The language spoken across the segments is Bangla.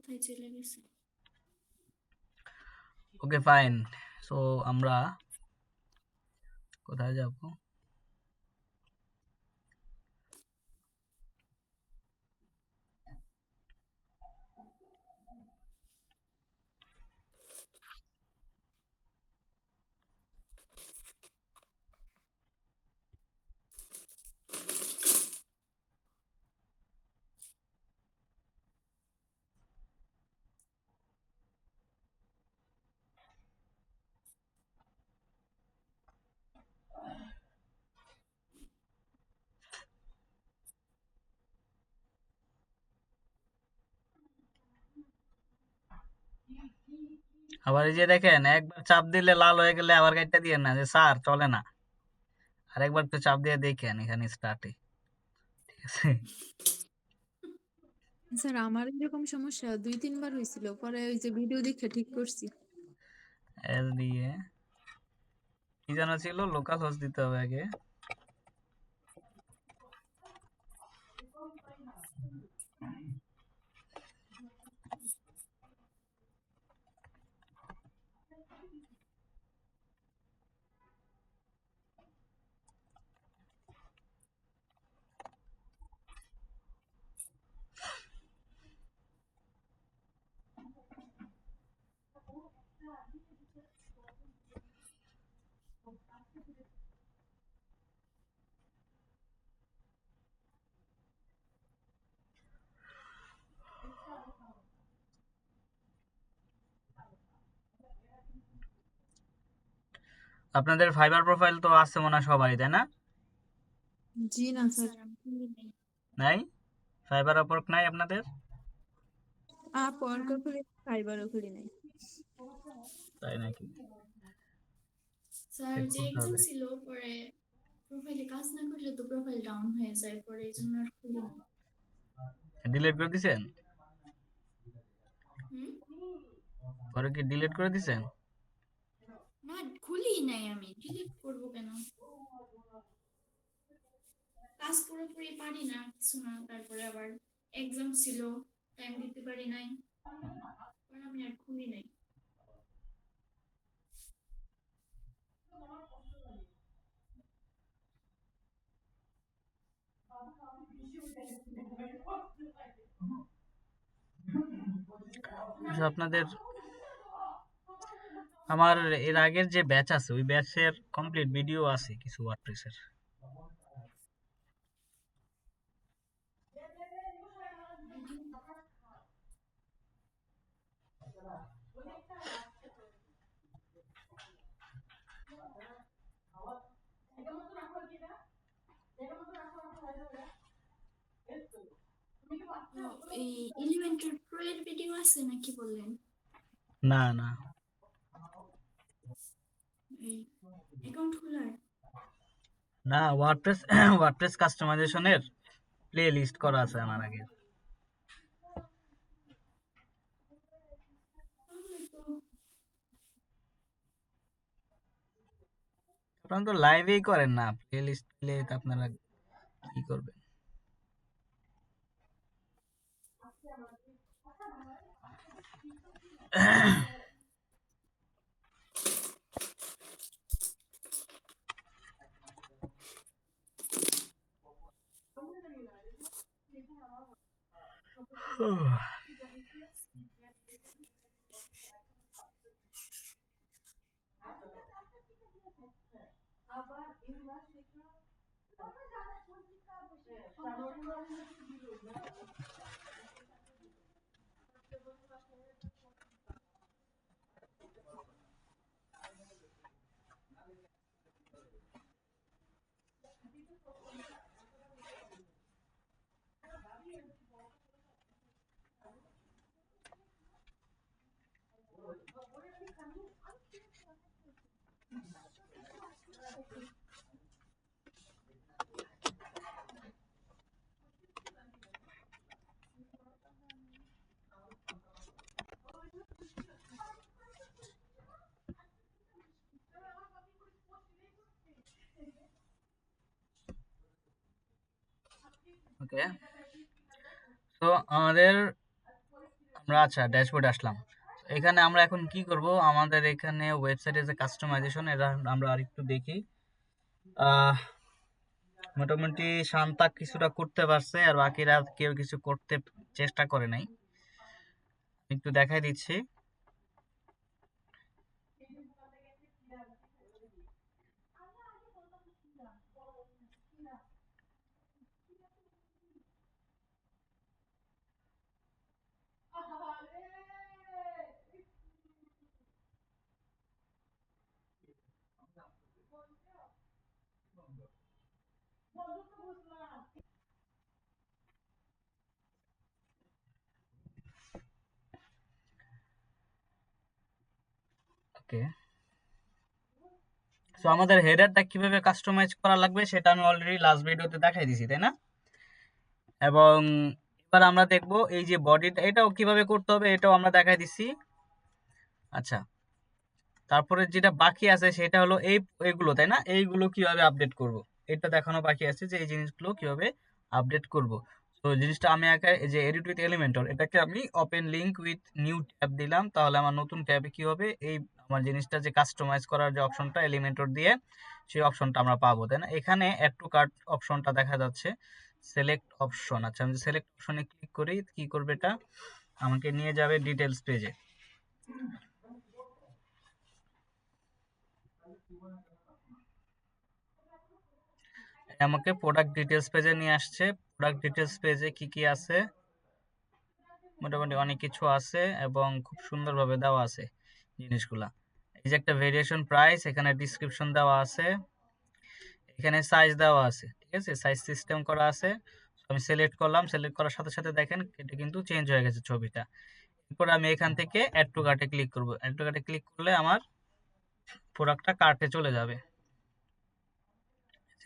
কোথায় চলে গেছে? Okay fine. সো আমরা কোথায় যাব? আবার এই যে দেখেন, একবার চাপ দিলে লাল হয়ে গেলে আবার কাটটা দিয়ে না যে স্যার চলে না। আরেকবার তো চাপ দিয়ে দেখেন এখানে স্টার্টে, ঠিক আছে? স্যার আমার এরকম সমস্যা 2-3 বার হয়েছিল, পরে ওই যে ভিডিও দেখে ঠিক করছি। এল দিয়ে কি যেন ছিল, লোকাল হোস্ট দিতে হবে আগে। আপনাদের ফাইবার প্রোফাইল তো আছে মনে হয় সবাই, তাই না? জি না না স্যার, স্যার, আমি খুলি নাই। নাই? ফাইবার আপওয়ার্ক নাই আপনাদের? আপ ওয়ার্ক খুলি, ফাইবারও খুলি নাই। তাই নাকি? স্যার চেক যে করতে এক্সাম হবে। ছিল, পরে প্রোফাইলে কাজ না করলে তো প্রোফাইল ডাউন হয়ে যায়, পরে এই জন্য আর খুলি নাই। ডিলিট করে দিছেন? হুম। পরে কি ডিলিট করে দিছেন? না, খুলি নাই, আমি ডিলিট করবো কেন? কাজ পুরোপুরি পারি না, কিছু না, তারপরে আবার এক্সাম ছিল, টাইম দিতে পারি নাই, পরে আমি আর খুলি নাই। আচ্ছা, আপনাদের আমার এর আগের যে ব্যাচ আছে ওই ব্যাচের কমপ্লিট ভিডিও আছে কিছু ওয়ার্ডপ্রেসের। ভিডিও? ও, এই এলিমেন্টর প্রো এর ভিডিও আছে নাকি বললেন? না না, এই অ্যাকাউন্ট খোলার? না ওয়ার্ডপ্রেস ওয়ার্ডপ্রেস কাস্টমাইজেশনের প্লে লিস্ট করা আছে আমার আগে। তাহলে তো আপনারা তো লাইভেই করেন না, প্লে লিস্ট প্লে আপনারা কি করবেন? ওকে, তো আমাদের আমরা আচ্ছা ড্যাশবোর্ডে আসলাম। এখানে আমরা এখন কি করব, আমাদের এখানে ওয়েবসাইটে যে কাস্টমাইজেশন এটা আমরা আরেকটু দেখি। মোটামুটি শান্তা কিছুটা করতে পারছে আর বাকিরা কেউ কিছু করতে চেষ্টা করে নাই। একটু দেখাই দিচ্ছি। ওকে, সো আমাদের হেডারটা কিভাবে কাস্টমাইজ করা লাগবে সেটা আমি অলরেডি লাস্ট ভিডিওতে দেখাই দিয়েছি, তাই না? এবং এবার আমরা দেখব এই যে বডিটা, এটাও কিভাবে করতে হবে এটাও আমরা দেখাই দিচ্ছি। আচ্ছা, তারপরে যেটা বাকি আছে সেটা হলো এইগুলো, তাই না? এইগুলো কিভাবে আপডেট করব এটা দেখানো বাকি আছে, যে এই জিনিসগুলো কিভাবে আপডেট করব। তো জিনিসটা আমি একা এই যে এডিট উইথ এলিমেন্টর, এটাকে আমি open link with new tab দিলাম, তাহলে আমার নতুন ট্যাবে কি হবে, এই আমার জিনিসটা যে কাস্টমাইজ করার যে অপশনটা এলিমেন্টর দিয়ে সেই অপশনটা আমরা পাবো, তাই না? এখানে অ্যাড টু কার্ট অপশনটা দেখা যাচ্ছে, সিলেক্ট অপশন। আচ্ছা, আমি সিলেক্ট অপশনে ক্লিক করি, কি করবে এটা, আমাকে নিয়ে যাবে ডিটেলস পেজে। আমাকে প্রোডাক্ট ডিটেলস পেজে নিয়ে আসছে। প্রোডাক্ট ডিটেলস পেজে কি কি আছে, মোটামুটি অনেক কিছু আছে এবং খুব সুন্দরভাবে দেওয়া আছে জিনিসগুলা। এই যে একটা ভেরিয়েশন প্রাইস, এখানে ডিসক্রিপশন দেওয়া আছে, এখানে সাইজ দেওয়া আছে, ঠিক আছে, সাইজ সিস্টেম করা আছে। আমি সিলেক্ট করলাম, সিলেক্ট করার সাথে সাথে দেখেন এটা কিন্তু চেঞ্জ হয়ে গেছে ছবিটা। এরপর আমি এখান থেকে অ্যাড টু কার্টে ক্লিক করব। অ্যাড টু কার্টে ক্লিক করলে আমার প্রোডাক্টটা কার্টে চলে যাবে,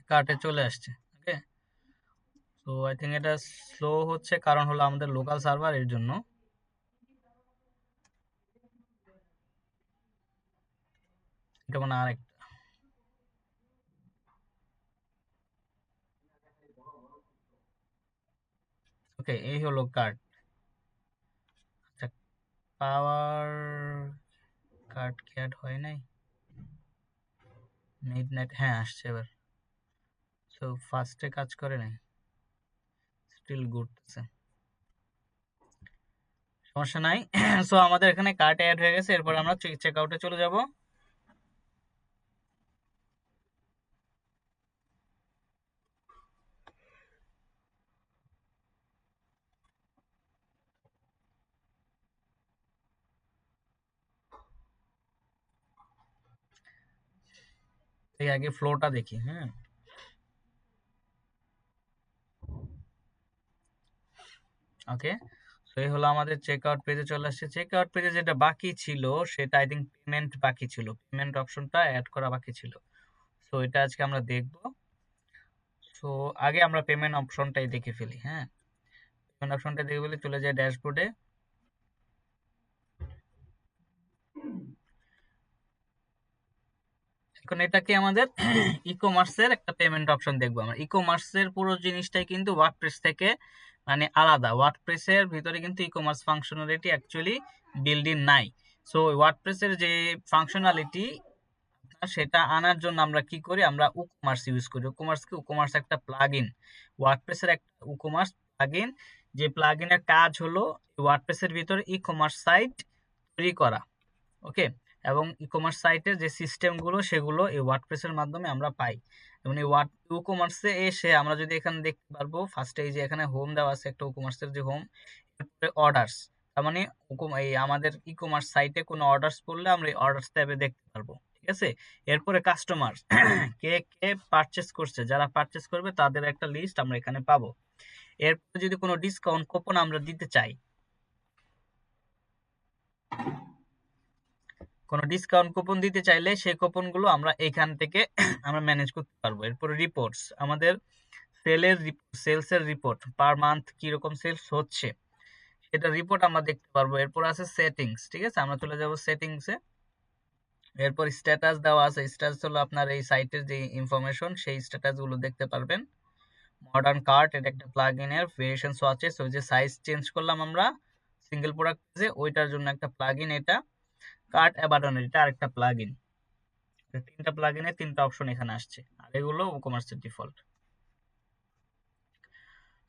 কার্টে চলে আসছে। ওকে, তো আই থিঙ্ক এটা স্লো হচ্ছে, কারণ হলো আমাদের লোকাল সার্ভার, এর জন্য। এটা মানে আরেকটা, ওকে, এই হলো কার্ট। আচ্ছা, পাওয়ার কার্ড কি অ্যাড হয় নাই, মিডনাইট, হ্যাঁ আসছে এবার। তো ফার্স্টে কাজ করে নাই, স্টিল গুড আছে, সমস্যা নাই। সো আমাদের এখানে কার্ট অ্যাড হয়ে গেছে। এরপর আমরা চেক আউটে চলে যাব। এই আগে ফ্লোটা দেখি, হ্যাঁ। ওকে, তো এই হলো আমাদের চেক আউট পেজে চলে আসছে। চেক আউট পেজে যেটা বাকি ছিল সেটা আই থিঙ্ক পেমেন্ট বাকি ছিল, পেমেন্ট অপশনটা অ্যাড করা বাকি ছিল। সো এটা আজকে আমরা দেখব। সো আগে আমরা পেমেন্ট অপশনটাই দেখে ফেলি, হ্যাঁ। পেমেন্ট অপশনটা দেখে ফেলি, চলে যায় ড্যাশবোর্ডে। এখন এটাকে আমাদের ই কমার্সের একটা পেমেন্ট অপশন দেখবো আমরা। ই কমার্সের পুরো জিনিসটাই কিন্তু ওয়ার্ডপ্রেস থেকে মানে আলাদা। ওয়ার্ডপ্রেসের ভিতরে কিন্তু e commerce functionality actually build in নাই। সো ওয়ার্ডপ্রেসের যে ফাংশনালিটি সেটা আনার জন্য আমরা কি করি, আমরা উকমার্স ইউজ করি। উকমার্স একটা প্লাগইন, ওয়ার্ডপ্রেসের একটা উকমার্স প্লাগইন। যে প্লাগইনের কাজ হলো ওয়ার্ডপ্রেসের ভিতরে ই কমার্স সাইট তৈরি করা। ওকে, এবং ই কমার্স সাইটের যে সিস্টেমগুলো সেগুলো এই ওয়ার্ডপ্রেসের মাধ্যমে আমরা পাই। এবং এই ই কমার্সে এসে আমরা যদি এখানে দেখতে পারবো, ফার্স্টে এই যে এখানে হোম দেওয়া আছে একটা ই কমার্সের যে হোম, এরপরে অর্ডার্স, তার মানে এই আমাদের ই কমার্স সাইটে কোনো অর্ডার্স পড়লে আমরা এই অর্ডার্স ট্যাবে দেখতে পারবো, ঠিক আছে। এরপরে কাস্টমার কে কে পারচেস করছে, যারা পারচেস করবে তাদের একটা লিস্ট আমরা এখানে পাবো। এরপরে যদি কোনো ডিসকাউন্ট কুপন আমরা দিতে চাই, কোনো ডিসকাউন্ট কুপন দিতে চাইলে সেই কুপনগুলো আমরা এখান থেকে আমরা ম্যানেজ করতে পারবো। এরপর রিপোর্টস, আমাদের সেলসের রিপোর্ট, পার মান্থ কিরকম সেলস হচ্ছে সেটা রিপোর্ট আমরা দেখতে পারবো। এরপর আছে সেটিংস, ঠিক আছে, আমরা চলে যাব সেটিংসে। এরপর স্ট্যাটাস দেওয়া আছে, স্ট্যাটাস হলো আপনার এই সাইটের যে ইনফরমেশন সেই স্ট্যাটাসগুলো দেখতে পারবেন। মডার্ন কার্ট, এটা একটা প্লাগইনের ভেরিয়েশন সোয়াচেস, ওই যে সাইজ চেঞ্জ করলাম আমরা, সিঙ্গেল প্রোডাক্ট পেজে ওইটার জন্য একটা প্লাগইন, এটা কার্ট অ্যাবান্ডন এটা আরেকটা প্লাগইন। তিনটা প্লাগইনে তিনটা অপশন এখানে আসছে, আর এগুলো কমার্সের ডিফল্ট।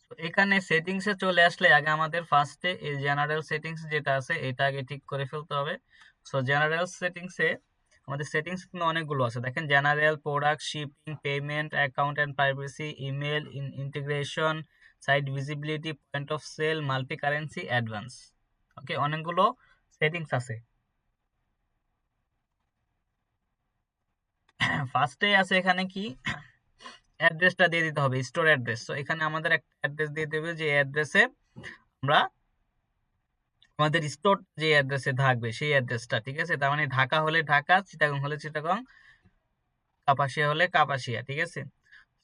তো এখানে সেটিংসে চলে আসলে আগে আমাদের ফার্স্টে এই জেনারেল সেটিংস যেটা আছে এটা আগে ঠিক করে ফেলতে হবে। সো জেনারেল সেটিংসে আমাদের সেটিংস কিন্তু অনেকগুলো আছে, দেখেন general, product, shipping, payment, account and privacy, email, integration, site visibility, point of sale, multi currency, advance. Okay, অনেকগুলো সেটিংস আছে। ফার্স্টে আছে এখানে কি অ্যাড্রেসটা দিয়ে দিতে হবে, স্টোর অ্যাড্রেস। তো এখানে আমাদের একটা অ্যাড্রেস দিয়ে দেবে, যে অ্যাড্রেসে আমরা আমাদের স্টোর যে অ্যাড্রেসে থাকবে সেই অ্যাড্রেসটা, ঠিক আছে। তার মানে ঢাকা হলে ঢাকা, চিটাগং হলে চিটাগং, কাপাসিয়া হলে কাপাসিয়া, ঠিক আছে।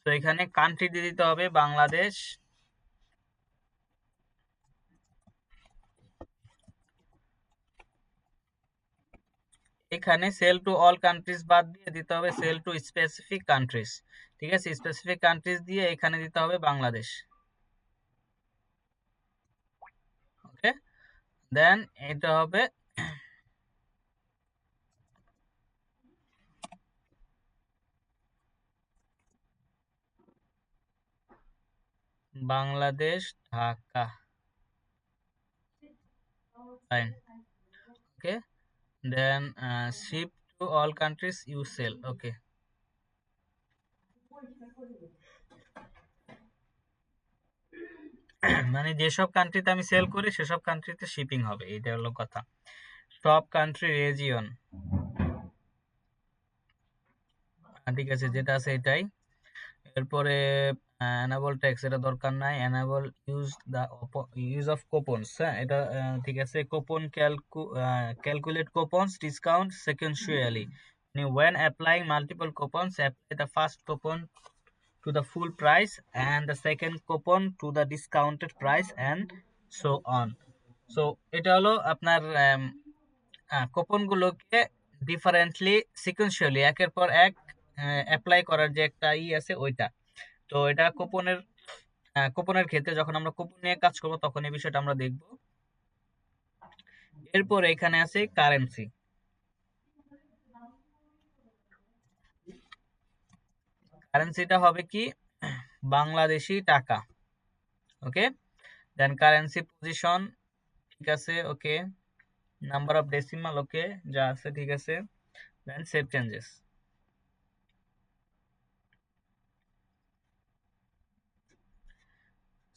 তো এখানে কান্ট্রি দিয়ে দিতে হবে বাংলাদেশ, এখানে সেল টু অল কান্ট্রিজ বাদ দিয়ে দিতে হবে সেল টু স্পেসিফিক কান্ট্রিজ, ঠিক আছে। স্পেসিফিক কান্ট্রিজ দিয়ে এখানে দিতে হবে বাংলাদেশ। ওকে, দেন এটা হবে Bangladesh Dhaka, fine. Okay, then ship to all countries you sell. Okay, মানে যেসব কান্ট্রিতে আমি সেল করি সেসব কান্ট্রিতে শিপিং হবে, এটা হলো কথা। সব কান্ট্রি রিজিয়ন, ঠিক আছে, যেটা আছে এটাই। এরপরে এনাবল ট্যাক্স, এটা দরকার নাই। এনাবল ইউজ অফ কুপনস, হ্যাঁ এটা ঠিক আছে। Coupon calculate coupons discount sequentially, when applying multiple coupons apply the first coupon to the full price and the second coupon to the discounted price and so on. So এটা হলো আপনার কুপন গুলোকে ডিফারেন্টলি সিকোয়েন্সিয়ালি একের পর এক অ্যাপ্লাই করার যে একটা আছে ওইটা। তো এটা কুপনের ক্ষেত্রে যখন আমরা কুপন নিয়ে কাজ করব তখন এই বিষয়টা আমরা দেখব। এরপর এখানে আছে কারেন্সি, কারেন্সিটা হবে কি বাংলাদেশি টাকা। ওকে, দেন কারেন্সি পজিশন, ঠিক আছে, ওকে, নাম্বার অফ ডেসিমাল, ওকে, যা আছে ঠিক আছে, দেন সেভ চেঞ্জেস।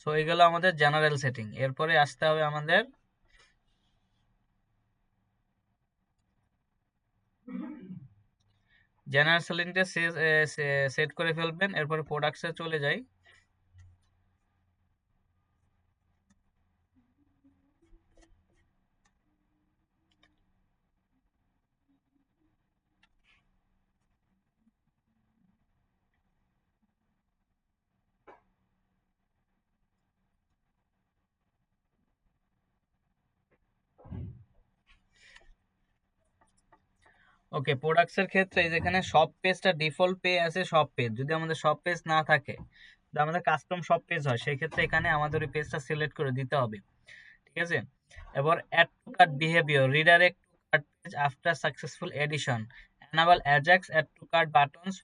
সো এগুলো আমাদের জেনারেল সেটিং। এরপরে আসতে হবে আমাদের জেনারেল সেটিংটা সেট করে ফেলবেন। এরপরে প্রোডাক্টসে চলে যাই। ওকে, প্রোডাক্টসের ক্ষেত্রে যেখানে সব পেজটা ডিফল্ট পে আছে, সব পেজ যদি আমাদের সব পেজ না থাকে, যদি আমাদের কাস্টম সব পেজ হয়, সেই ক্ষেত্রে এখানে আমাদের ওই পেজটা সিলেক্ট করে দিতে হবে, ঠিক আছে। এবার add to cart behaviour, redirect to cart page after successful addition, enable ajax add to cart buttons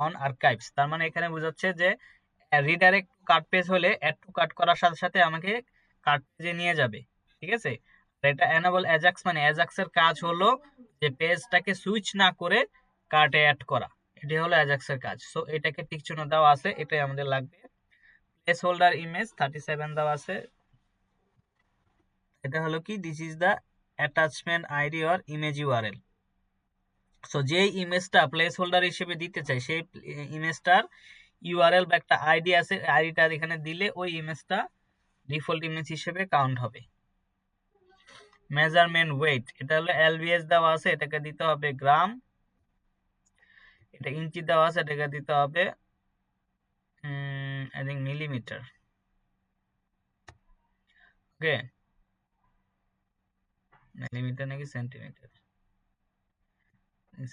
on archives. তার মানে এখানে বোঝাচ্ছে যে রিডাইরেক্ট টু কার্ট পেজ হলে অ্যাড টু কার্ট করার সাথে সাথে আমাকে কার্ট পেজে নিয়ে যাবে, ঠিক আছে। এটা এনাবল অ্যাজাক্স, মানে অ্যাজাক্সের কাজ হলো যে পেজটাকে সুইচ না করে কার্টে অ্যাড করা, এটি হলো অ্যাজাক্সের কাজ। সো এটাকে টিক চিহ্ন দেওয়া আছে, এটাই আমাদের লাগবে। প্লেস হোল্ডার ইমেজ 37 দেওয়া আছে, এটা হলো কি this is the attachment ID or image URL. So যে ইমেজটা প্লেস হোল্ডার হিসেবে দিতে চাই সেই ইমেজটার ইউআরএল বা একটা আইডি আছে, আইডিটা এখানে দিলে ওই ইমেজটা ডিফল্ট ইমেজ হিসেবে কাউন্ট হবে। মেজারমেন্ট ওয়েট, এটা হলো এলবিএস দেওয়া আছে, এটাকে দিতে হবে গ্রাম। এটা ইঞ্চি দেওয়া আছে, এটাকে দিতে হবে I think millimetre. Okay, millimetre নাকি সেন্টিমিটার,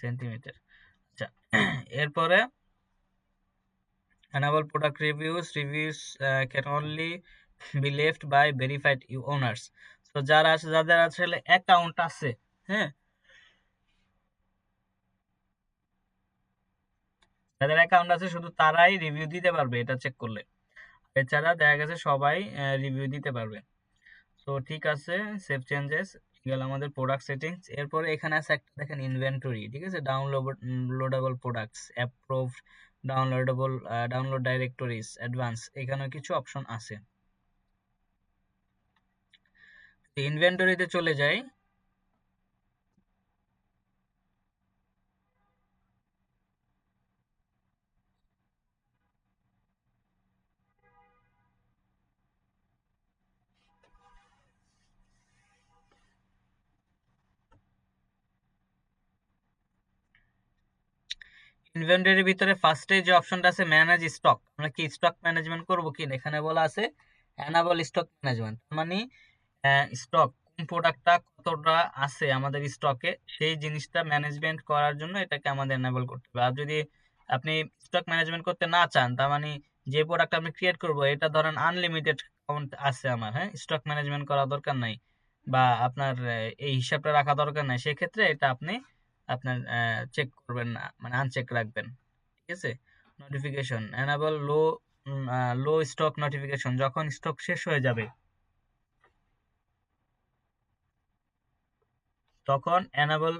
সেন্টিমিটার। আচ্ছা, এরপরে enable product reviews can only be left by verified owners. So তো যাদের আসলে অ্যাকাউন্ট আছে, হ্যাঁ, যাদের অ্যাকাউন্ট আছে শুধু তারাই রিভিউ দিতে পারবে এটা চেক করলে। এছাড়া দেখা গেছে সবাই রিভিউ দিতে পারবে। তো ঠিক আছে, সেভ চেঞ্জেস গেল আমাদের প্রোডাক্ট সেটিংস। এরপরে এখানে আছে একটা দেখেন ইনভেন্টরি, ঠিক আছে, downloadable products, approved, download ডাইরেক্টরিজ, advance, এখানে কিছু অপশন আছে। ইনভেন্টরিতে চলে যাই। ইনভেন্টরির ভিতরে ফার্স্টে যে অপশনটা আছে ম্যানেজ স্টক, আমরা কি স্টক ম্যানেজমেন্ট করব কি, এখানে বলা আছে এনাবল স্টক ম্যানেজমেন্ট, মানে স্টক কোন প্রোডাক্টটা কতটা আছে আমাদের স্টকে সেই জিনিসটা ম্যানেজমেন্ট করার জন্য এটাকে আমাদের এনাবল করতে হবে। আর যদি আপনি স্টক ম্যানেজমেন্ট করতে না চান, তার মানে যে প্রোডাক্ট আমি ক্রিয়েট করব এটা ধরেন আনলিমিটেড অ্যাকাউন্ট আছে আমার, হ্যাঁ, স্টক ম্যানেজমেন্ট করা দরকার নাই বা আপনার এই হিসাবটা রাখা দরকার নাই, সেক্ষেত্রে এটা আপনি আপনার চেক করবেন না, মানে আনচেক রাখবেন, ঠিক আছে। নোটিফিকেশন এনাবল লো স্টক নোটিফিকেশন, যখন স্টক শেষ হয়ে যাবে তখন এনাবল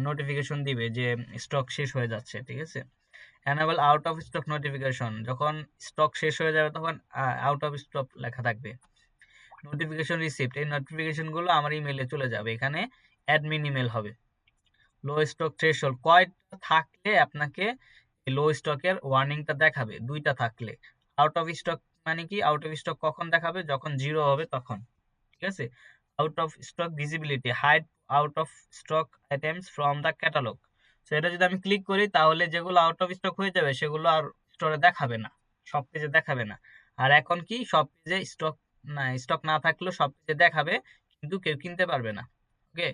নোটিফিকেশন দিবে যে স্টক শেষ হয়ে যাচ্ছে, ঠিক আছে। Enable out of stock notification, যখন স্টক শেষ হয়ে যাবে তখন আউট অফ স্টক লেখা থাকবে। নোটিফিকেশন রিসিপ্ট, এই নোটিফিকেশন গুলো আমার ইমেইলে চলে যাবে, এখানে অ্যাডমিন ইমেল হবে। লো স্টক থ্রেশহোল্ড, কয়টা থাকলে আপনাকে লো স্টকের ওয়ার্নিংটা দেখাবে, 2টা থাকলে। আউট অফ স্টক মানে কি, আউট অফ স্টক কখন দেখাবে, যখন 0 হবে তখন, ঠিক আছে। Out of stock visibility, hide out of stock items from the catalogue. তো এটা যদি আমি ক্লিক করি তাহলে যেগুলো আউট অফ স্টক হয়ে যাবে সেগুলো আর স্টোরে দেখাবে না, সব পেজে দেখাবে না। আর এখন কি সব পেজে স্টক না থাকলেও সব পেজে দেখাবে, কিন্তু কেউ কিনতে পারবে না। Okay,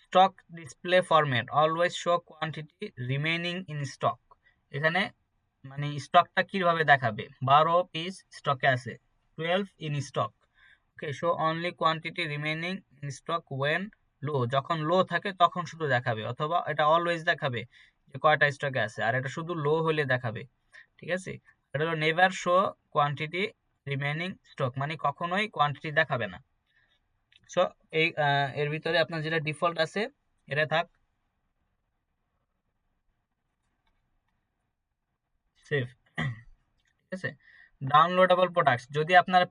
stock display format, always show quantity remaining in stock, এখানে মানে স্টকটা কিভাবে দেখাবে, 12 পিস স্টকে আছে, 12 in stock. Okay, show only quantity remaining in stock when low, যখন লো থাকে তখন শুধু দেখাবে, অথবা এটা অলওয়েজ দেখাবে যে কয়টা স্টকে আছে, আর এটা শুধু লো হলে দেখাবে, ঠিক আছে। এটা হলো never show quantity remaining stock, মানে কখনোই কোয়ান্টিটি দেখাবে না। সো এই এর ভিতরে আপনার যেটা ডিফল্ট আছে এটা থাক, সেভ, ঠিক আছে। ডাউনলোডেবল প্রোডাক্টস, যদি আপনারা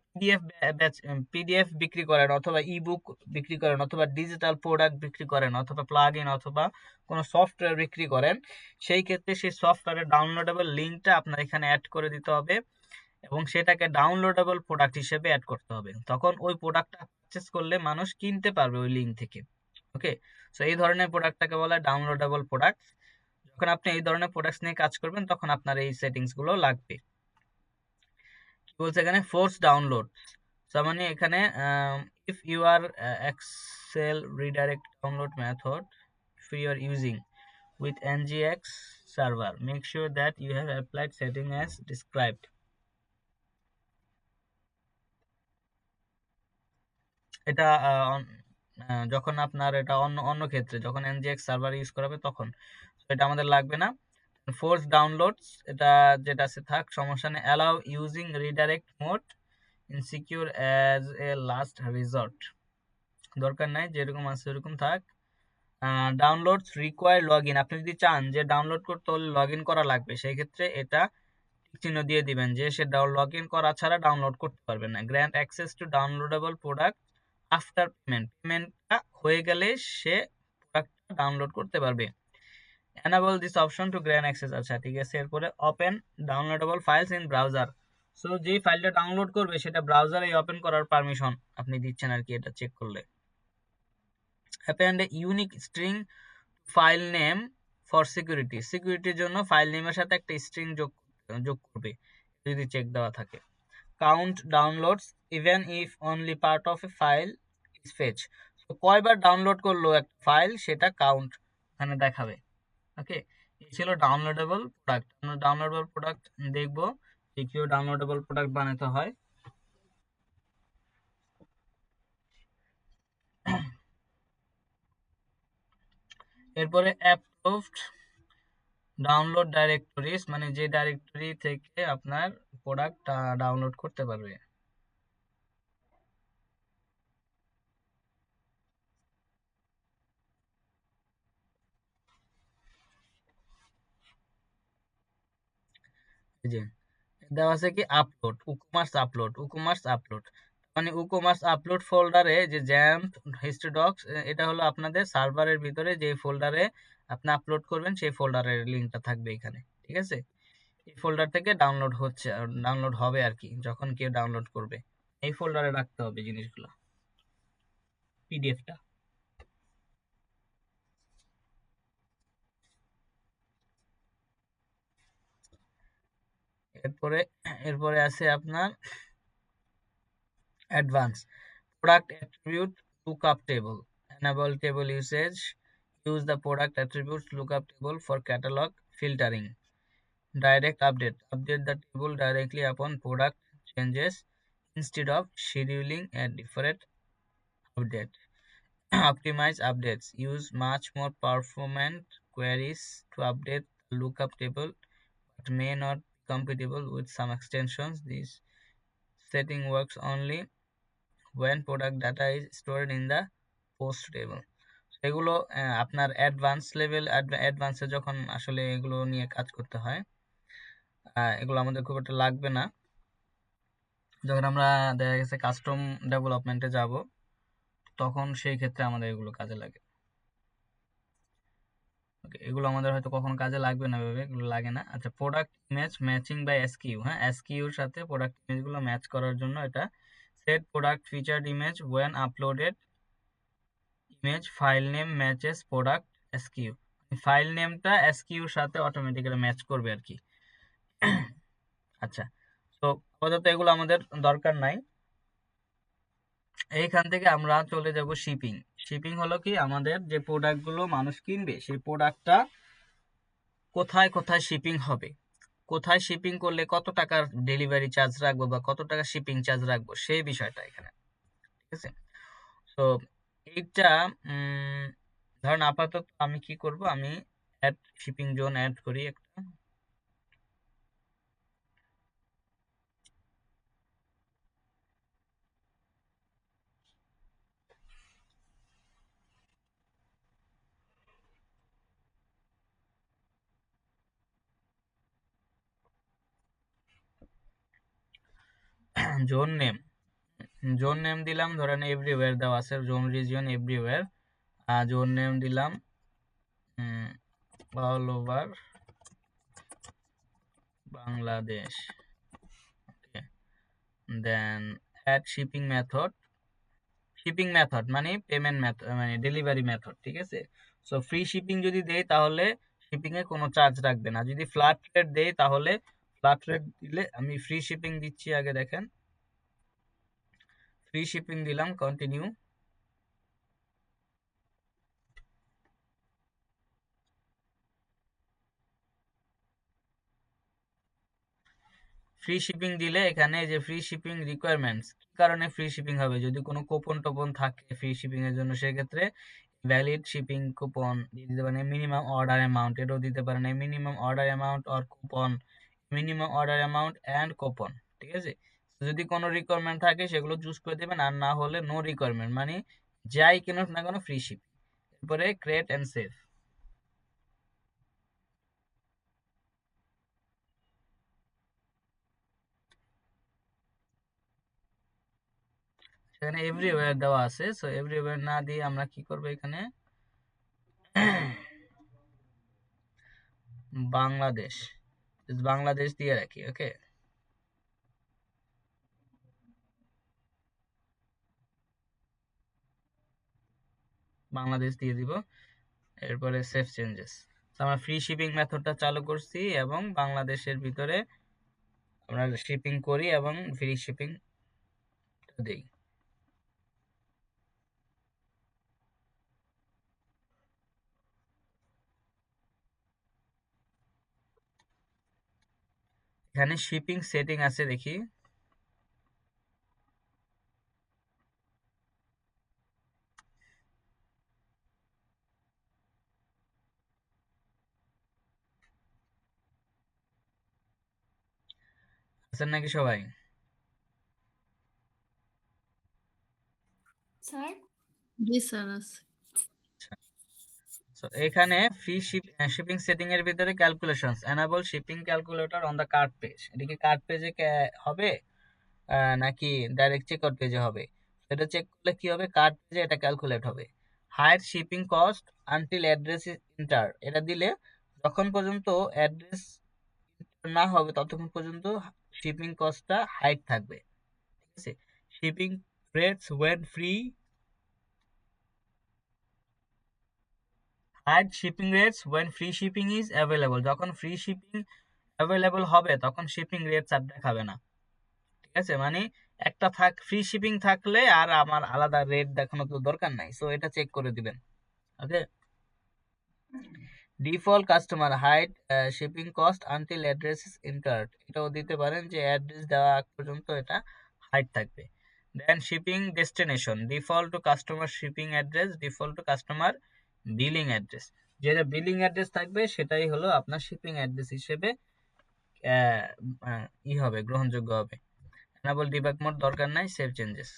পিডিএফ বিক্রি করেন অথবা ইবুক বিক্রি করেন অথবা ডিজিটাল প্রোডাক্ট বিক্রি করেন অথবা প্লাগ ইন অথবা কোনো সফটওয়্যার বিক্রি করেন, সেই ক্ষেত্রে সেই সফটওয়্যারের ডাউনলোডেবল লিঙ্কটা আপনার এখানে অ্যাড করে দিতে হবে এবং সেটাকে ডাউনলোডেবল প্রোডাক্ট হিসেবে অ্যাড করতে হবে, তখন ওই প্রোডাক্টটা পারচেস করলে মানুষ কিনতে পারবে ওই লিঙ্ক থেকে। ওকে, সো এই ধরনের প্রোডাক্টটাকে বলা হয় ডাউনলোডেবল প্রোডাক্ট। যখন আপনি এই ধরনের প্রোডাক্টস নিয়ে কাজ করবেন তখন আপনার এই সেটিংস গুলো লাগবে। কি বলছে এখানে, ফোর্স ডাউনলোড, তার মানে এখানে if you are excel redirect download method if you are using with ngx server, make sure that you have applied setting as described। এটা যখন আপনার এটা অন্য অন্য ক্ষেত্রে যখন ngx সার্ভার ইউজ করা হবে তখন, এটা আমাদের লাগবে না। ফোর্স ডাউনলোডস, এটা যেটা আছে থাক, সমস্যা নেই। Allow using redirect mode insecure as a last resort, দরকার নাই, যেরকম আছে সেরকম থাক। ডাউনলোডস রিকোয়ার লগ ইন, আপনি যদি চান যে ডাউনলোড করতে হলে লগ ইন করা লাগবে সেই ক্ষেত্রে এটা চিহ্ন দিয়ে দিবেন যে সে লগ ইন করা ছাড়া ডাউনলোড করতে পারবে না। Grant access to downloadable product after payment, পেমেন্টটা হয়ে গেলে সে প্রোডাক্টটা ডাউনলোড করতে পারবে। enable this option to grant access, আচ্ছা ঠিক আছে। এরপরে open downloadable files in browser, so যেই ফাইলটা ডাউনলোড করবে সেটা ব্রাউজারে ওপেন করার পারমিশন আপনি দিচ্ছেন আর কি, এটা চেক করলে। append a unique string file name for security, সিকিউরিটির জন্য ফাইল নেমের সাথে একটা স্ট্রিং যোগ করবে যদি চেক দেওয়া থাকে। Count downloads even if only part of A file is fetch, তো কয়বার ডাউনলোড করলো একটা ফাইল সেটা কাউন্ট এখানে দেখাবে। ওকে, এই ছিল ডাউনলোডেবল প্রোডাক্ট। আমরা ডাউনলোডেবল প্রোডাক্ট দেখবো যে কিভাবে ডাউনলোডেবল প্রোডাক্ট বানাতে হয়। এরপরে অ্যাপ্রুভড ডাউনলোড ডাইরেক্টরিজ, মানে যে ডাইরেক্টরি থেকে আপনার প্রোডাক্ট ডাউনলোড করতে পারবে। এই যে দেওয়া আছে কি upload, WooCommerce upload, WooCommerce upload, মানে উকমার্স আপলোড ফোল্ডারে যে জ্যাম্প হিস্ট্রি ডক্স, এটা হলো আপনাদের সার্ভারের ভিতরে যে ফোল্ডারে আপনি আপলোড করবেন সেই ফোল্ডারের লিঙ্কটা থাকবে এখানে, ঠিক আছে? এই ফোল্ডার থেকে ডাউনলোড হচ্ছে, ডাউনলোড হবে আর কি, যখন কেউ ডাউনলোড করবে এই ফোল্ডারে রাখতে হবে জিনিসগুলো, পিডিএফটা। এরপরে এরপরে আছে আপনার advance product attribute lookup table, enable table usage, use the product attributes lookup table for catalog filtering, direct update the table directly upon product changes instead of scheduling a different update. Optimize updates, use much more performant queries to update the lookup table but may not be compatible with some extensions. This setting works only when product data is stored in the post table. এগুলো আপনার অ্যাডভান্স লেভেল, অ্যাডভান্সে যখন আসলে এগুলো নিয়ে কাজ করতে হয়, এগুলো আমাদের খুব একটা লাগবে না। যখন আমরা দেখা গেছে কাস্টম ডেভেলপমেন্টে যাব, তখন সেই ক্ষেত্রে আমাদের এগুলো কাজে লাগে। ওকে, এগুলো আমাদের হয়তো কখনো কাজে লাগবে না, ভেবে এগুলো লাগে না। আচ্ছা, product image matching by SKU, হ্যাঁ, এসকিউর সাথে প্রোডাক্ট ইমেজগুলো ম্যাচ করার জন্য এটা set product featured image when uploaded image file name matches product SKU, file নেমটা এসকিউর সাথে অটোমেটিক্যালি ম্যাচ করবে আর কি। আচ্ছা, তো আপাতত এগুলো আমাদের দরকার নাই। এইখান থেকে আমরা চলে যাব শিপিং। শিপিং হলো কি, আমাদের যে প্রোডাক্টগুলো মানুষ কিনবে সেই প্রোডাক্টটা কোথায় কোথায় শিপিং হবে, কোথায় শিপিং করলে কত টাকার ডেলিভারি চার্জ রাখবো বা কত টাকা শিপিং চার্জ রাখবো, সেই বিষয়টা এখানে, ঠিক আছে? তো এইটা ধরেন আপাতত আমি কি করব, আমি অ্যাড শিপিং জোন অ্যাড করি একটা। জোন নেম, জোন নেম দিলাম ধরেন এভরিওয়্যার দেওয়া আছে, zone region everywhere. Zone name দিলাম all over Bangladesh. Okay, then add shipping method, shipping method মানে পেমেন্ট মেথড, মানে ডেলিভারি মেথড, ঠিক আছে? সো ফ্রি শিপিং যদি দেই তাহলে শিপিং এ কোনো চার্জ রাখবে না, যদি ফ্ল্যাট রেট দেই তাহলে ফ্ল্যাট রেট দিলে, আমি ফ্রি শিপিং দিচ্ছি আগে দেখেন, ফ্রি শিপিং দিলাম, কন্টিনিউ। ফ্রি শিপিং দিলে এখানে যে ফ্রি শিপিং রিকোয়ারমেন্টস, কি কারণে ফ্রি শিপিং হবে, যদি কোনো কুপন টোপন থাকে ফ্রি শিপিং এর জন্য, সেক্ষেত্রে ভ্যালিড শিপিং কুপন দিয়ে দিতে পারেন, মিনিমাম অর্ডার অ্যামাউন্ট এটাও দিতে পারেন, minimum order amount or coupon, minimum order amount and coupon, ঠিক আছে? যদি কোনো রিকোয়ারমেন্ট থাকে সেগুলো চুজ করে দেবেন, আর না হলে নো রিকোয়ারমেন্ট, মানে যাই কেন না কেন ফ্রি শিপিং। এরপরে ক্রিয়েট এন্ড সেভ, সেখানে এভরিওয়্যার দেওয়া আছে, সো এভরিওয়্যার না দিয়ে আমরা কি করব এখানে বাংলাদেশ, বাংলাদেশ দিয়ে রাখি। ওকে, বাংলাদেশ দিয়ে দিব, এরপরে সেভ চেঞ্জেস। আমরা ফ্রি শিপিং মেথডটা চালু করছি এবং বাংলাদেশের ভিতরে আমরা শিপিং করি এবং ফ্রি শিপিং দেই। এখানে শিপিং সেটিং আছে দেখি, আছেন নাকি সবাই? স্যার জি স্যার আছে। আচ্ছা, so এখানে ফ্রি শিপিং সেটিং এর ভিতরে calculations enable shipping calculator on the cart page, এটা কি কার্ট পেজে হবে নাকি ডাইরেক্ট চেকআউট পেজে হবে? এটা চেক করলে কি হবে, কার্ট পেজে এটা ক্যালকুলেট হবে। Higher shipping cost until address is enter, এটা দিলে যখন পর্যন্ত অ্যাড্রেস না হবে ততক্ষণ পর্যন্ত শিপিং কস্টটা হাইড থাকবে। ঠিক আছে, shipping rates when free, hide shipping rates when free shipping is available, যখন ফ্রি শিপিং অ্যাভেলেবল হবে তখন শিপিং রেটস আর দেখাবে না। ঠিক আছে, মানে একটা ফ্রি শিপিং থাকলে আর আমার আলাদা রেট দেখানো তো দরকার নাই, সো এটা চেক করে দিবেন। Okay, default customer hide shipping cost until address is entered, এটাও দিতে পারেন যে অ্যাড্রেস দেওয়া আগ পর্যন্ত এটা হাইড থাকবে। Then shipping destination default to customer shipping address, default to customer billing address, যেটা বিলিং অ্যাড্রেস থাকবে সেটাই হলো আপনার শিপিং অ্যাড্রেস হিসেবে হবে, গ্রহণযোগ্য হবে। এনাবল ডিবাগ মোড দরকার নাই, সেভ চেঞ্জেস।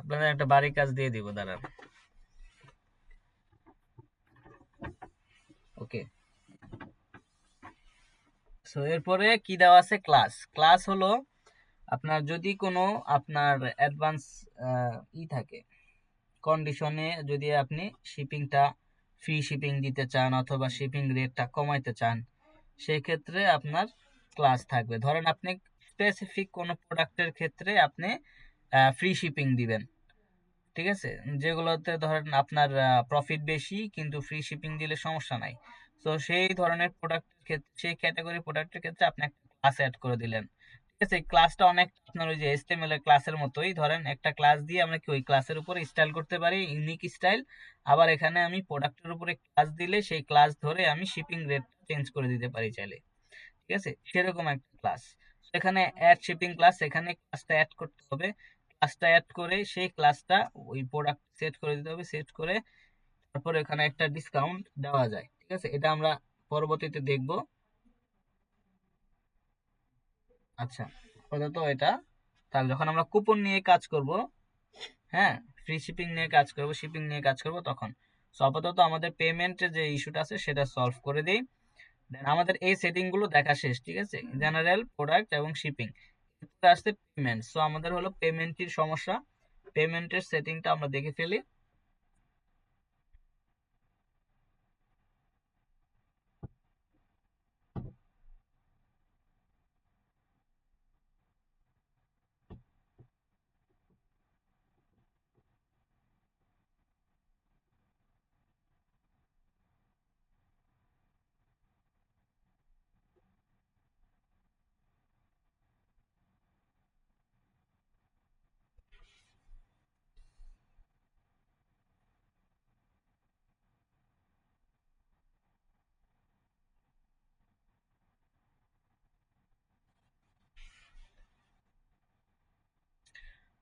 আপনাদের একটা বাড়ির কাজ দিয়ে দিব, দাঁড়ান। ওকে, সো এরপরে কি দেওয়া আছে, ক্লাস। ক্লাস হলো আপনার যদি কোনো আপনার অ্যাডভান্স থাকে, কন্ডিশনে যদি আপনি শিপিংটা ফ্রি শিপিং দিতে চান অথবা শিপিং রেটটা কমাইতে চান, সেই ক্ষেত্রে আপনার ক্লাস থাকবে। ধরেন আপনি স্পেসিফিক কোনো প্রোডাক্টের ক্ষেত্রে আপনি ফ্রি শিপিং দিবেন, ঠিক আছে, যেগুলোতে ধরেন আপনার প্রফিট বেশি কিন্তু ফ্রি শিপিং দিলে সমস্যা নাই। তো সেই ধরনের প্রোডাক্টের ক্ষেত্রে, সেই ক্যাটাগরি প্রোডাক্টের ক্ষেত্রে আপনি একটা ক্লাস অ্যাড করে দিলেন। ঠিক আছে, ক্লাসটা অনেক আপনার ওই যে HTML এর ক্লাসের মতোই, ধরেন একটা ক্লাস দিয়ে আমরা কি ওই ক্লাসের উপরে স্টাইল করতে পারি, ইউনিক স্টাইল। আবার এখানে আমি প্রোডাক্টের উপরে ক্লাস দিলে সেই ক্লাস ধরে আমি শিপিং রেট চেঞ্জ করে দিতে পারি চাইলে। ঠিক আছে, সেরকম একটা ক্লাস। এখানে অ্যাড শিপিং ক্লাস, এখানে ক্লাসটা অ্যাড করতে হবে। ক্লাসটা অ্যাড করে সেই ক্লাসটা ওই প্রোডাক্ট সেট করে দিতে হবে, সেট করে তারপর এখানে একটা ডিসকাউন্ট দেওয়া যায়। ঠিক আছে, এটা আমরা পরবর্তীতে দেখব। আচ্ছা, আপাতত এটা তাহলে যখন আমরা কুপন নিয়ে কাজ করব, হ্যাঁ, ফ্রি শিপিং নিয়ে কাজ করব, শিপিং নিয়ে কাজ করব তখন। সো আপাতত আমাদের পেমেন্টের যে ইস্যুটা আছে সেটা সলভ করে দিই। দেন আমাদের এই সেটিং গুলো দেখা শেষ। ঠিক আছে, জেনারেল, প্রোডাক্ট এবং শিপিং, এরপরে আসছে পেমেন্ট। সো আমাদের হলো পেমেন্টের সমস্যা, পেমেন্টের সেটিংটা আমরা দেখে ফেলি।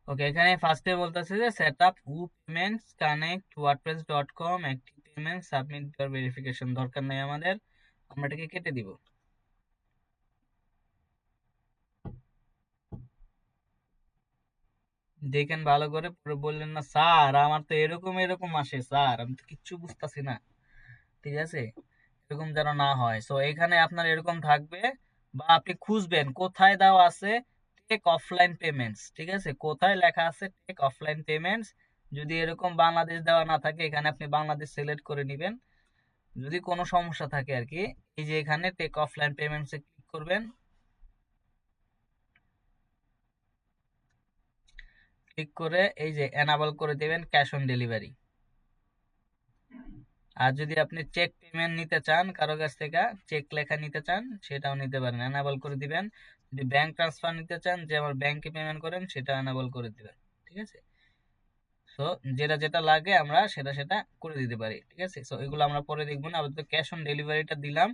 ওকে, এখানে ফার্স্টে বলতেছে যে set up Woo payments connect wordpress.com active payment submit your verification, দরকার নেই আমাদের, আমরা এটাকে কেটে দিব। দেখেন ভালো করে, পরে বললেন না স্যার আমার তো এরকম এরকম আসে স্যার, আমি তো কিচ্ছু বুঝতেছি না। ঠিক আছে, এরকম যেন না হয়। সো এখানে আপনার এরকম থাকবে, বা আপনি খুঁজবেন কোথায় দেওয়া আছে টেক অফলাইন পেমেন্টস। ঠিক আছে, কোথায় লেখা আছে টেক অফলাইন পেমেন্টস, যদি এরকম বাংলাদেশ দেওয়া না থাকে এখানে আপনি বাংলাদেশ সিলেক্ট করে নেবেন। যদি কোনো সমস্যা থাকে আর কি, এই যে এখানে টেক অফলাইন পেমেন্টস এ ক্লিক করবেন, ক্লিক করে এই যে এনাবল করে দেবেন ক্যাশ অন ডেলিভারি। আর যদি আপনি চেক পেমেন্ট নিতে চান, কারো কাছ থেকে চেক লেখা নিতে চান, সেটাও নিতে পারেন, এনাবল করে দিবেন। যদি ব্যাংক ট্রান্সফার নিতে চান, যে আমার ব্যাংকে পেমেন্ট করেন, সেটা এনাবল করে দিবেন। ঠিক আছে, সো যেটা যেটা লাগে আমরা সেটা সেটা করে দিতে পারি। ঠিক আছে, সো এগুলো আমরা পরে দেখবো না, আপাতত ক্যাশ অন ডেলিভারিটা দিলাম।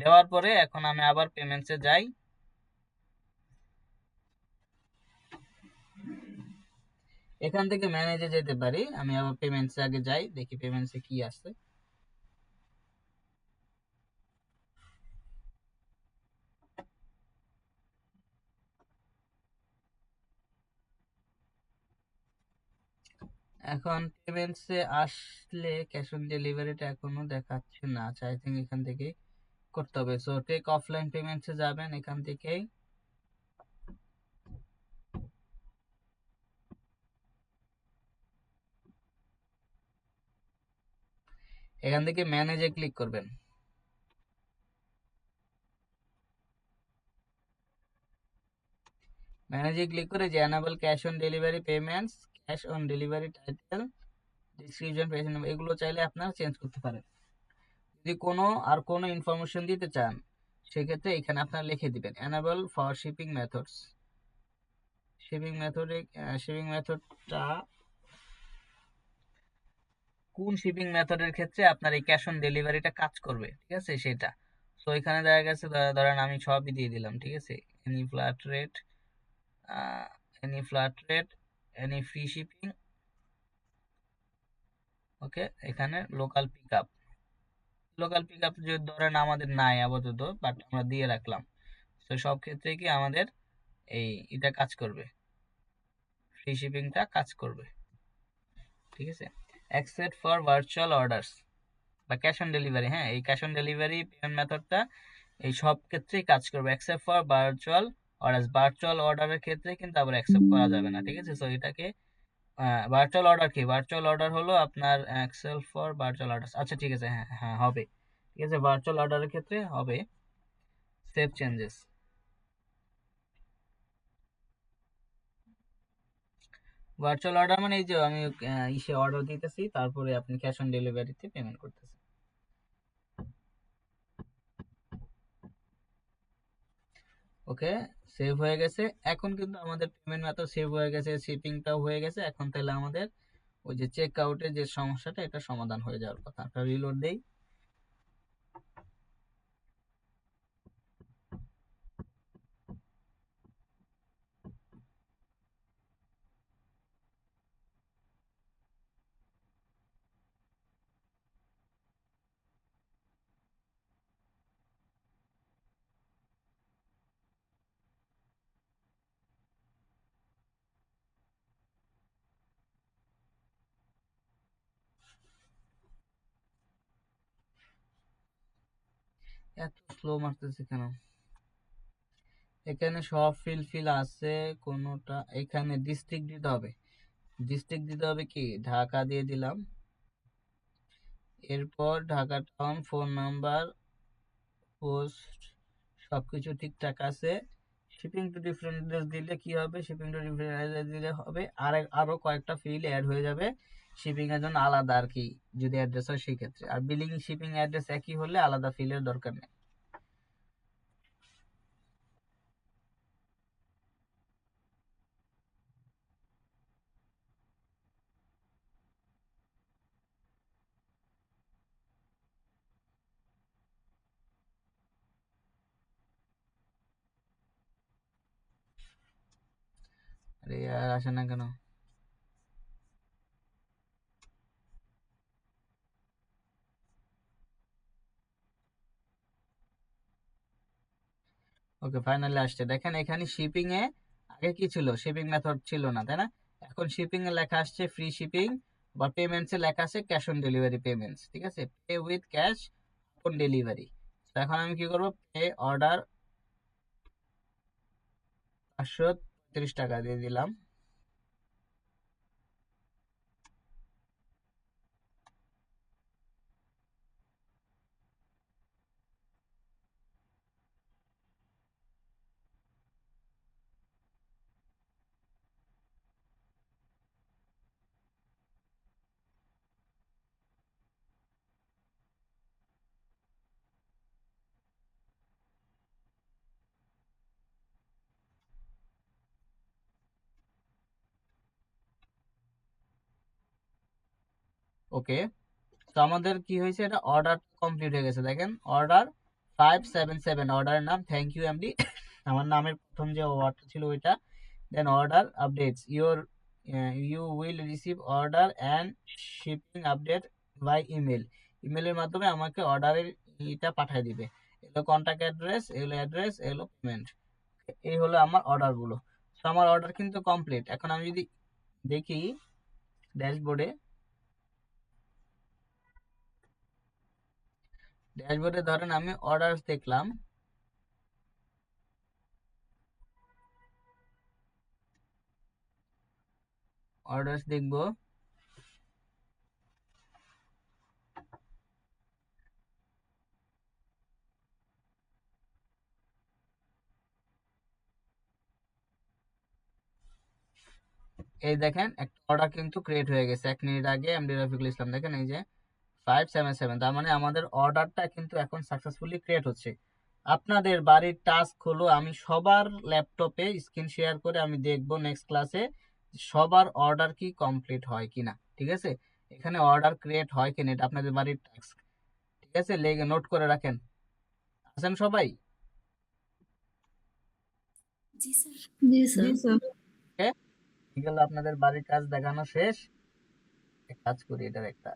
দেওয়ার পরে এখন আমি আবার পেমেন্টসে যাই। এখান থেকে ম্যানেজে যেতে পারি। আমি আবার পেমেন্টসে আগে যাই, দেখি পেমেন্টসে কি আছে। এখন পেমেন্টসে আসলে ক্যাশ অন ডেলিভারিটা এখনো দেখাচ্ছে না। আচ্ছা, আই থিঙ্ক এখান থেকে করতে হবে। সো টেক অফলাইন পেমেন্টসে যাবেন, এখান থেকেই ম্যানেজে ক্লিক করবেন। ম্যানেজে ক্লিক করে যে enable cash on delivery payments, cash on delivery title, description, page number, এগুলো চাইলে আপনারা চেঞ্জ করতে পারেন। যদি কোনো ইনফরমেশন দিতে চান সেক্ষেত্রে এখানে আপনারা লিখে দিবেন enable for shipping methods. Shipping মেথডটা কোন শিপিং মেথডের ক্ষেত্রে আপনার এই ক্যাশ অন ডেলিভারিটা কাজ করবে, ঠিক আছে সেটা। তো এখানে দেখা গেছে ধরেন আমি সবই দিয়ে দিলাম, ঠিক আছে। Any flat rate, any free shipping, okay. এখানে লোকাল পিক আপ যদি ধরেন আমাদের নাই আপাতত, বাট আমরা দিয়ে রাখলাম। তো সব ক্ষেত্রে কি আমাদের এটা কাজ করবে, ফ্রি শিপিংটা কাজ করবে, ঠিক আছে। এক্সেপ্ট ফর ভার্চুয়াল অর্ডারস বা ক্যাশ অন ডেলিভারি, হ্যাঁ এই ক্যাশ অন ডেলিভারি পেমেন্ট মেথডটা এই সব ক্ষেত্রেই কাজ করবে এক্সেপ্ট ফর ভার্চুয়াল অর্ডারের ক্ষেত্রে কিন্তু আবার অ্যাকসেপ্ট করা যাবে না, ঠিক আছে। সো এটাকে ভার্চুয়াল অর্ডার হলো আপনার এক্সেল ফর ভার্চুয়াল অর্ডার। আচ্ছা ঠিক আছে, হ্যাঁ হ্যাঁ হবে, ঠিক আছে। ভার্চুয়াল অর্ডারের ক্ষেত্রে হবে সেভ চেঞ্জেস। ভার্চুয়াল অর্ডার মানে এই যে আমি ইসে অর্ডার দিতেছি, তারপরে আপনি ক্যাশ অন ডেলিভারিতে পেমেন্ট করতেছেন। ওকে, সেভ হয়ে গেছে। এখন কিন্তু আমাদের পেমেন্ট মেথড সেভ হয়ে গেছে, শিপিংটাও হয়ে গেছে। এখন তাহলে আমাদের ওই যে চেক আউটের যে সমস্যাটা, এটা সমাধান হয়ে যাওয়ার কথা। একটা রিলোড দেই। এত স্লো মারতেছে কেন? এখানে সব ফিল আছে, কোনোটা এখানে ডিস্ট্রিক্ট দিতে হবে। ডিস্ট্রিক্ট দিতে হবে কি, ঢাকা দিয়ে দিলাম। এরপর Dhaka town, phone number, post, সবকিছু ঠিকঠাক আছে। শিপিং টু ডিফারেন্ট অ্যাড্রেস দিলে কি হবে, শিপিং টু ডিফারেন্ট অ্যাড্রেস দিলে হবে আরো কয়েকটা ফিল অ্যাড হয়ে যাবে শিপিং এর জন্য আলাদা আর কি, যদি অ্যাড্রেস হয় সেই ক্ষেত্রে। আর বিলিং শিপিং অ্যাড্রেস একই হলে আলাদা ফিলের দরকার নেই। আরে আর আসে না কেন? ওকে, ফাইনালি আসছে। দেখেন এখানে শিপিং এ আগে কি ছিল, শিপিং মেথড ছিল না, তাই না? এখন শিপিং এ লেখা আসছে ফ্রি শিপিং, বা পেমেন্টস এ লেখা আছে ক্যাশ অন ডেলিভারি পেমেন্টস, ঠিক আছে। Pay with cash on delivery. তো এখন আমি কি করব, পে অর্ডার 535 টাকা দিয়ে দিলাম। ওকে, তো আমাদের কি হয়েছে, এটা অর্ডার কমপ্লিট হয়ে গেছে। দেখেন অর্ডার 577, অর্ডারের নাম থ্যাংক ইউ এমডি, আমার নামের প্রথম যে ওয়ার্ডটা ছিল ওইটা। Then order updates, your you will receive order and shipping update by email. ইমেলের মাধ্যমে আমাকে অর্ডারের এটা পাঠিয়ে দিবে। এগুলো কন্ট্যাক্ট অ্যাড্রেস, এগুলো অ্যাড্রেস, এগুলো পেমেন্ট। এই হলো আমার অর্ডারগুলো। তো আমার অর্ডার কিন্তু কমপ্লিট। এখন আমি যদি দেখি ড্যাশবোর্ডে, ধরেন আমি অর্ডার দেখলাম, অর্ডারস দেখব। এই দেখেন একটা অর্ডার কিন্তু ক্রিয়েট হয়ে গেছে 1 মিনিট আগে। এমডি রফিকুল ইসলাম, দেখেন এই যে 577। তার মানে আমাদের অর্ডারটা কিন্তু এখন সাকসেসফুলি ক্রিয়েট হচ্ছে। আপনাদের বাড়ির টাস্ক হলো আমি সবার ল্যাপটপে স্ক্রিন শেয়ার করে আমি দেখব নেক্সট ক্লাসে সবার অর্ডার কি কমপ্লিট হয় কিনা। ঠিক আছে, এখানে অর্ডার ক্রিয়েট হয় কিনা এটা আপনাদের বাড়ির টাস্ক। ঠিক আছে, লেগে নোট করে রাখেন। আছেন সবাই? জি স্যার। জি স্যার। ওকে, এগুলো আপনাদের বাড়ির কাজ দেখানো শেষ। এক কাজ করি, এটার একটা